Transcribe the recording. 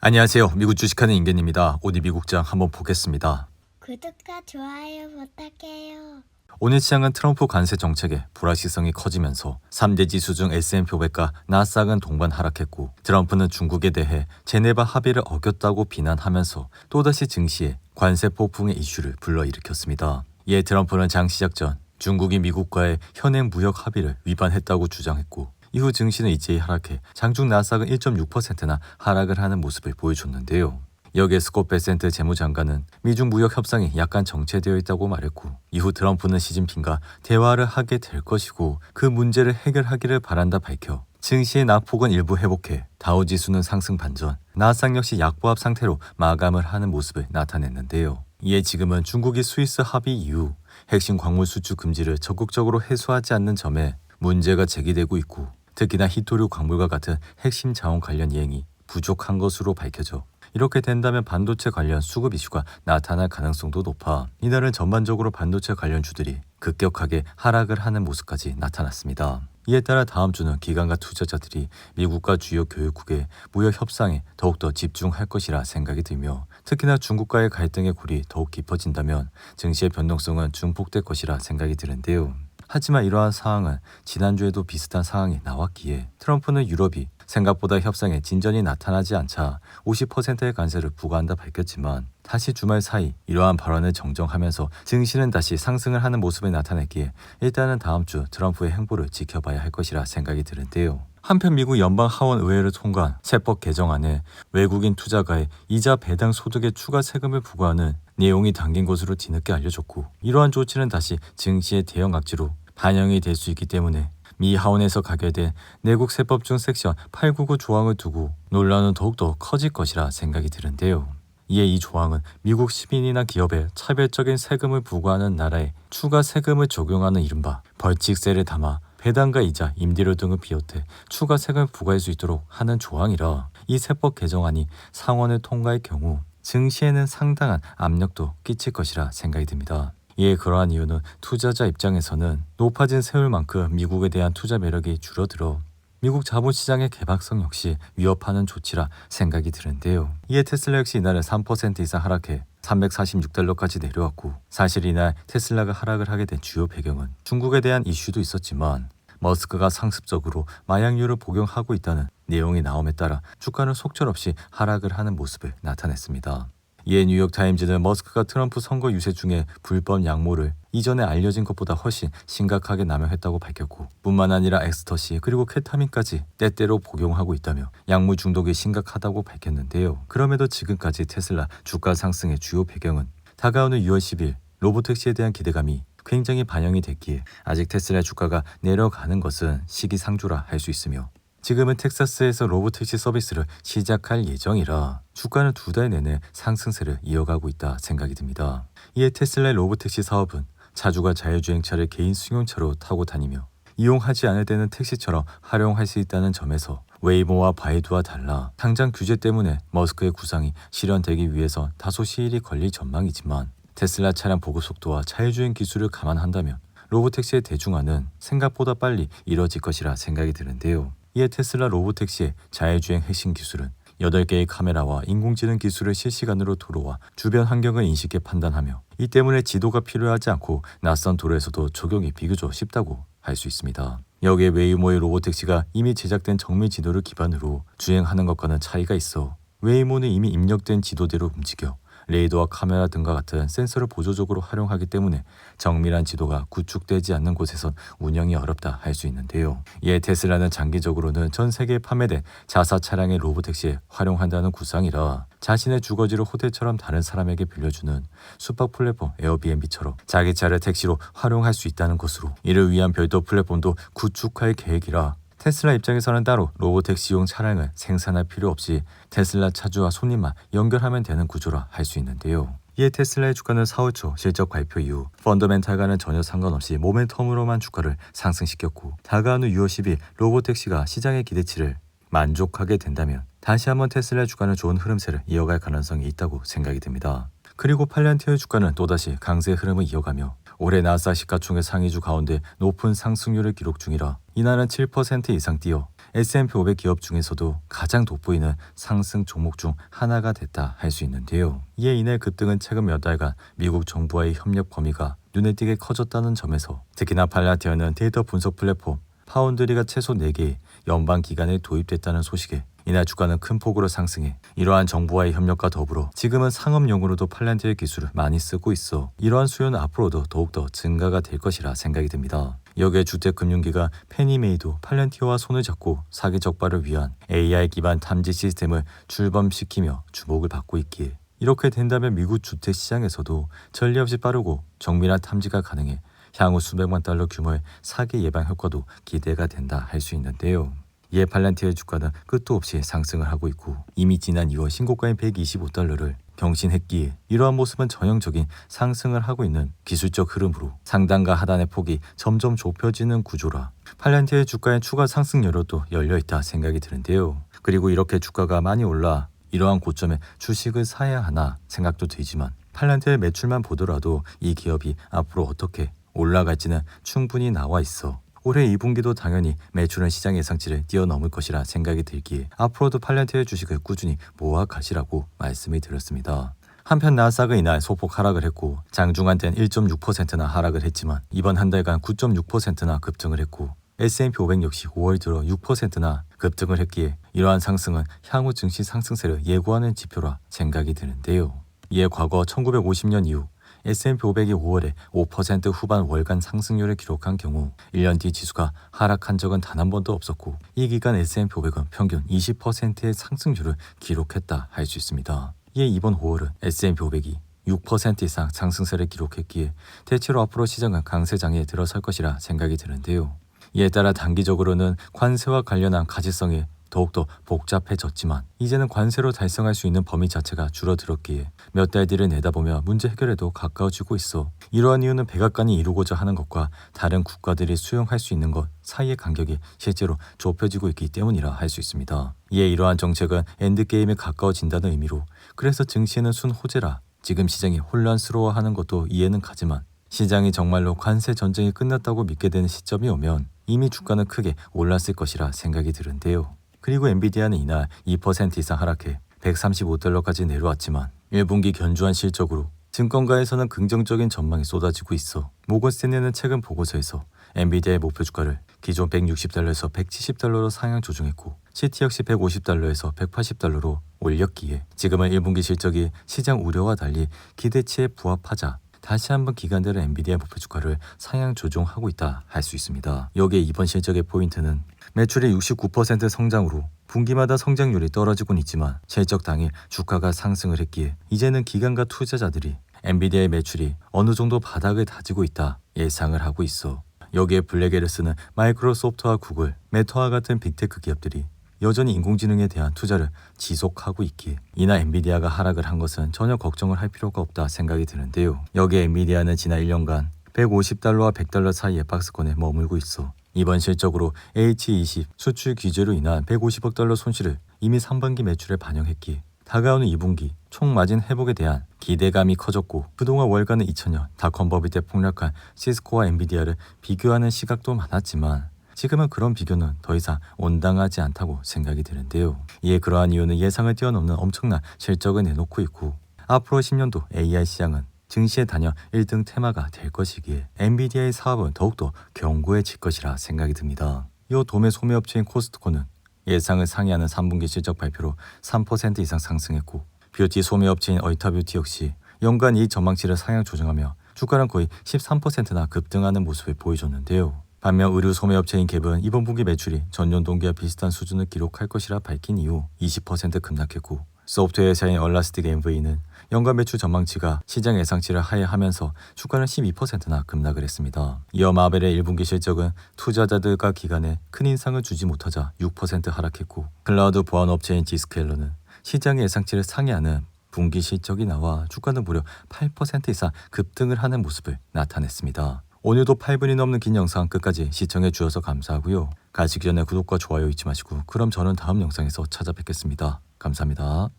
안녕하세요. 미국 주식하는 임견입니다. 오늘 미국장 한번 보겠습니다. 구독과 좋아요 부탁해요. 오늘 시장은 트럼프 관세 정책에 불확실성이 커지면서 3대 지수 중 S&P 500과 나스닥은 동반 하락했고, 트럼프는 중국에 대해 제네바 합의를 어겼다고 비난하면서 또다시 증시에 관세 폭풍의 이슈를 불러일으켰습니다. 이에 트럼프는 장 시작 전 중국이 미국과의 현행 무역 합의를 위반했다고 주장했고, 이후 증시는 일제히 하락해 장중 나스닥은 1.6%나 하락을 하는 모습을 보여줬는데요. 여기에 스콧 베센트 재무장관은 미중 무역 협상이 약간 정체되어 있다고 말했고, 이후 트럼프는 시진핑과 대화를 하게 될 것이고 그 문제를 해결하기를 바란다 밝혀 증시의 낙폭은 일부 회복해 다우지수는 상승 반전, 나스닥 역시 약보합 상태로 마감을 하는 모습을 나타냈는데요. 이에 지금은 중국이 스위스 합의 이후 핵심 광물 수출 금지를 적극적으로 해소하지 않는 점에 문제가 제기되고 있고, 특히나 히토류 광물과 같은 핵심 자원 관련 이행이 부족한 것으로 밝혀져 이렇게 된다면 반도체 관련 수급 이슈가 나타날 가능성도 높아 이날은 전반적으로 반도체 관련주들이 급격하게 하락을 하는 모습까지 나타났습니다. 이에 따라 다음 주는 기관과 투자자들이 미국과 주요 교역국의 무역 협상에 더욱더 집중할 것이라 생각이 들며, 특히나 중국과의 갈등의 골이 더욱 깊어진다면 증시의 변동성은 증폭될 것이라 생각이 드는데요. 하지만 이러한 상황은 지난주에도 비슷한 상황이 나왔기에 트럼프는 유럽이 생각보다 협상에 진전이 나타나지 않자 50%의 관세를 부과한다 밝혔지만, 다시 주말 사이 이러한 발언을 정정하면서 증시는 다시 상승을 하는 모습을 나타냈기에 일단은 다음 주 트럼프의 행보를 지켜봐야 할 것이라 생각이 드는데요. 한편 미국 연방 하원 의회를 통과한 세법 개정안에 외국인 투자가의 이자 배당 소득에 추가 세금을 부과하는 내용이 담긴 것으로 뒤늦게 알려졌고, 이러한 조치는 다시 증시의 대형 악재로 반영이 될 수 있기 때문에 미 하원에서 가결된 내국 세법 중 섹션 899 조항을 두고 논란은 더욱더 커질 것이라 생각이 드는데요. 이에 이 조항은 미국 시민이나 기업에 차별적인 세금을 부과하는 나라에 추가 세금을 적용하는 이른바 벌칙세를 담아 배당과 이자, 임대료 등을 비롯해 추가 세금을 부과할 수 있도록 하는 조항이라, 이 세법 개정안이 상원을 통과할 경우 증시에는 상당한 압력도 끼칠 것이라 생각이 듭니다. 이에 그러한 이유는 투자자 입장에서는 높아진 세율만큼 미국에 대한 투자 매력이 줄어들어 미국 자본시장의 개방성 역시 위협하는 조치라 생각이 드는데요. 이에 테슬라 역시 이날은 3% 이상 하락해 $346까지 내려왔고, 사실 이날 테슬라가 하락을 하게 된 주요 배경은 중국에 대한 이슈도 있었지만 머스크가 상습적으로 마약류를 복용하고 있다는 내용이 나옴에 따라 주가는 속절없이 하락을 하는 모습을 나타냈습니다. 이에 뉴욕타임즈는 머스크가 트럼프 선거 유세 중에 불법 약물을 이전에 알려진 것보다 훨씬 심각하게 남용했다고 밝혔고, 뿐만 아니라 엑스터시 그리고 케타민까지 때때로 복용하고 있다며 약물 중독이 심각하다고 밝혔는데요. 그럼에도 지금까지 테슬라 주가 상승의 주요 배경은 다가오는 6월 10일 로보택시에 대한 기대감이 굉장히 반영이 됐기에 아직 테슬라 주가가 내려가는 것은 시기상조라 할 수 있으며, 지금은 텍사스에서 로보택시 서비스를 시작할 예정이라 주가는 2달 내내 상승세를 이어가고 있다 생각이 듭니다. 이에 테슬라의 로보택시 사업은 차주가 자율주행차를 개인 승용차로 타고 다니며 이용하지 않을 때는 택시처럼 활용할 수 있다는 점에서 웨이모와 바이두와 달라 당장 규제 때문에 머스크의 구상이 실현되기 위해서 다소 시일이 걸릴 전망이지만, 테슬라 차량 보급 속도와 자율주행 기술을 감안한다면 로보택시의 대중화는 생각보다 빨리 이뤄질 것이라 생각이 드는데요. 이에 테슬라 로보택시의 자율주행 핵심 기술은 8개의 카메라와 인공지능 기술을 실시간으로 도로와 주변 환경을 인식해 판단하며, 이 때문에 지도가 필요하지 않고 낯선 도로에서도 적용이 비교적 쉽다고 할 수 있습니다. 여기에 웨이모의 로보택시가 이미 제작된 정밀 지도를 기반으로 주행하는 것과는 차이가 있어 웨이모는 이미 입력된 지도대로 움직여 레이더와 카메라 등과 같은 센서를 보조적으로 활용하기 때문에 정밀한 지도가 구축되지 않는 곳에선 운영이 어렵다 할 수 있는데요. 이에 테슬라는 장기적으로는 전 세계에 판매된 자사 차량의 로보택시에 활용한다는 구상이라 자신의 주거지를 호텔처럼 다른 사람에게 빌려주는 숙박 플랫폼 에어비앤비처럼 자기 차를 택시로 활용할 수 있다는 것으로, 이를 위한 별도 플랫폼도 구축할 계획이라 테슬라 입장에서는 따로 로보택시용 차량을 생산할 필요 없이 테슬라 차주와 손님만 연결하면 되는 구조라 할 수 있는데요. 이에 테슬라의 주가는 4월 초 실적 발표 이후 펀더멘탈과는 전혀 상관없이 모멘텀으로만 주가를 상승시켰고, 다가오는 6월 10일 로보택시가 시장의 기대치를 만족하게 된다면 다시 한번 테슬라의 주가는 좋은 흐름세를 이어갈 가능성이 있다고 생각이 듭니다. 그리고 팔란티어의 주가는 또다시 강세 흐름을 이어가며 올해 나스닥 시가총액 상위주 가운데 높은 상승률을 기록 중이라 이날은 7% 이상 뛰어 S&P 500 기업 중에서도 가장 돋보이는 상승 종목 중 하나가 됐다 할 수 있는데요. 이에 인해 급등은 최근 몇 달간 미국 정부와의 협력 범위가 눈에 띄게 커졌다는 점에서 특히나 팔란티어는 데이터 분석 플랫폼 파운드리가 최소 4개의 연방 기관에 도입됐다는 소식에 이날 주가는 큰 폭으로 상승해 이러한 정부와의 협력과 더불어 지금은 상업용으로도 팔란티어의 기술을 많이 쓰고 있어 이러한 수요는 앞으로도 더욱더 증가가 될 것이라 생각이 듭니다. 여기에 주택금융기관 페니메이도 팔란티어와 손을 잡고 사기 적발을 위한 AI 기반 탐지 시스템을 출범시키며 주목을 받고 있기에 이렇게 된다면 미국 주택시장에서도 전례 없이 빠르고 정밀한 탐지가 가능해 향후 수백만 달러 규모의 사기 예방 효과도 기대가 된다 할 수 있는데요. 이에 팔란티어의 주가는 끝도 없이 상승을 하고 있고 이미 지난 2월 신고가인 125달러를 경신했기에 이러한 모습은 전형적인 상승을 하고 있는 기술적 흐름으로 상단과 하단의 폭이 점점 좁혀지는 구조라 팔란티어의 주가의 추가 상승 여력도 열려있다 생각이 드는데요. 그리고 이렇게 주가가 많이 올라 이러한 고점에 주식을 사야 하나 생각도 들지만 팔란티어의 매출만 보더라도 이 기업이 앞으로 어떻게 올라갈지는 충분히 나와 있어 올해 2분기도 당연히 매출은 시장 예상치를 뛰어넘을 것이라 생각이 들기에 앞으로도 팔란티어의 주식을 꾸준히 모아 가시라고 말씀을 드렸습니다. 한편 나스닥은 이날 소폭 하락을 했고 장중한 때는 1.6%나 하락을 했지만 이번 한 달간 9.6%나 급등을 했고 S&P 500 역시 5월 들어 6%나 급등을 했기에 이러한 상승은 향후 증시 상승세를 예고하는 지표라 생각이 드는데요. 이에 과거 1950년 이후 S&P 500이 5월에 5% 후반 월간 상승률을 기록한 경우 1년 뒤 지수가 하락한 적은 단 한 번도 없었고 이 기간 S&P 500은 평균 20%의 상승률을 기록했다 할 수 있습니다. 이에 이번 5월은 S&P 500이 6% 이상 상승세를 기록했기에 대체로 앞으로 시장은 강세장에 들어설 것이라 생각이 드는데요. 이에 따라 단기적으로는 관세와 관련한 가시성이 더욱더 복잡해졌지만 이제는 관세로 달성할 수 있는 범위 자체가 줄어들었기에 몇 달 뒤를 내다보며 문제 해결에도 가까워지고 있어 이러한 이유는 백악관이 이루고자 하는 것과 다른 국가들이 수용할 수 있는 것 사이의 간격이 실제로 좁혀지고 있기 때문이라 할 수 있습니다. 이에 이러한 정책은 엔드게임에 가까워진다는 의미로 그래서 증시에는 순호재라 지금 시장이 혼란스러워하는 것도 이해는 가지만 시장이 정말로 관세 전쟁이 끝났다고 믿게 되는 시점이 오면 이미 주가는 크게 올랐을 것이라 생각이 드는데요. 그리고 엔비디아는 이날 2% 이상 하락해 135달러까지 내려왔지만 1분기 견조한 실적으로 증권가에서는 긍정적인 전망이 쏟아지고 있어 모건스탠리는 최근 보고서에서 엔비디아의 목표 주가를 기존 160달러에서 170달러로 상향 조정했고 CT 역시 150달러에서 180달러로 올렸기에 지금은 1분기 실적이 시장 우려와 달리 기대치에 부합하자 다시 한번 기관들은 엔비디아 목표 주가를 상향 조정하고 있다 할 수 있습니다. 여기에 이번 실적의 포인트는 매출이 69% 성장으로 분기마다 성장률이 떨어지곤 있지만 실적 당일 주가가 상승을 했기에 이제는 기관과 투자자들이 엔비디아의 매출이 어느 정도 바닥을 다지고 있다 예상을 하고 있어 여기에 블랙에르스는 마이크로소프트와 구글, 메타와 같은 빅테크 기업들이 여전히 인공지능에 대한 투자를 지속하고 있기에 이날 엔비디아가 하락을 한 것은 전혀 걱정을 할 필요가 없다 생각이 드는데요. 여기에 엔비디아는 지난 1년간 150달러와 100달러 사이의 박스권에 머물고 있어 이번 실적으로 H20 수출 규제로 인한 150억 달러 손실을 이미 상반기 매출에 반영했기에 다가오는 2분기 총 마진 회복에 대한 기대감이 커졌고 그동안 월가는 2000년 닷컴 버블 때 폭락한 시스코와 엔비디아를 비교하는 시각도 많았지만 지금은 그런 비교는 더 이상 온당하지 않다고 생각이 드는데요. 이에 그러한 이유는 예상을 뛰어넘는 엄청난 실적을 내놓고 있고 앞으로 10년도 AI 시장은 증시의 단연 1등 테마가 될 것이기에 엔비디아의 사업은 더욱더 견고해질 것이라 생각이 듭니다. 이 도매 소매업체인 코스트코는 예상을 상회하는 3분기 실적 발표로 3% 이상 상승했고 뷰티 소매업체인 얼타뷰티 역시 연간 이익 전망치를 상향 조정하며 주가는 거의 13%나 급등하는 모습을 보여줬는데요. 반면 의류 소매업체인 갭은 이번 분기 매출이 전년 동기와 비슷한 수준을 기록할 것이라 밝힌 이후 20% 급락했고 소프트웨어 회사인 얼라스틱 MV는 연간 매출 전망치가 시장 예상치를 하회하면서 주가는 12%나 급락을 했습니다. 이어 마벨의 1분기 실적은 투자자들과 기관에 큰 인상을 주지 못하자 6% 하락했고 클라우드 보안 업체인 지스케일러는 시장의 예상치를 상회하는 분기 실적이 나와 주가는 무려 8% 이상 급등을 하는 모습을 나타냈습니다. 오늘도 8분이 넘는 긴 영상 끝까지 시청해 주셔서 감사하고요. 가시기 전에 구독과 좋아요 잊지 마시고 그럼 저는 다음 영상에서 찾아뵙겠습니다. 감사합니다.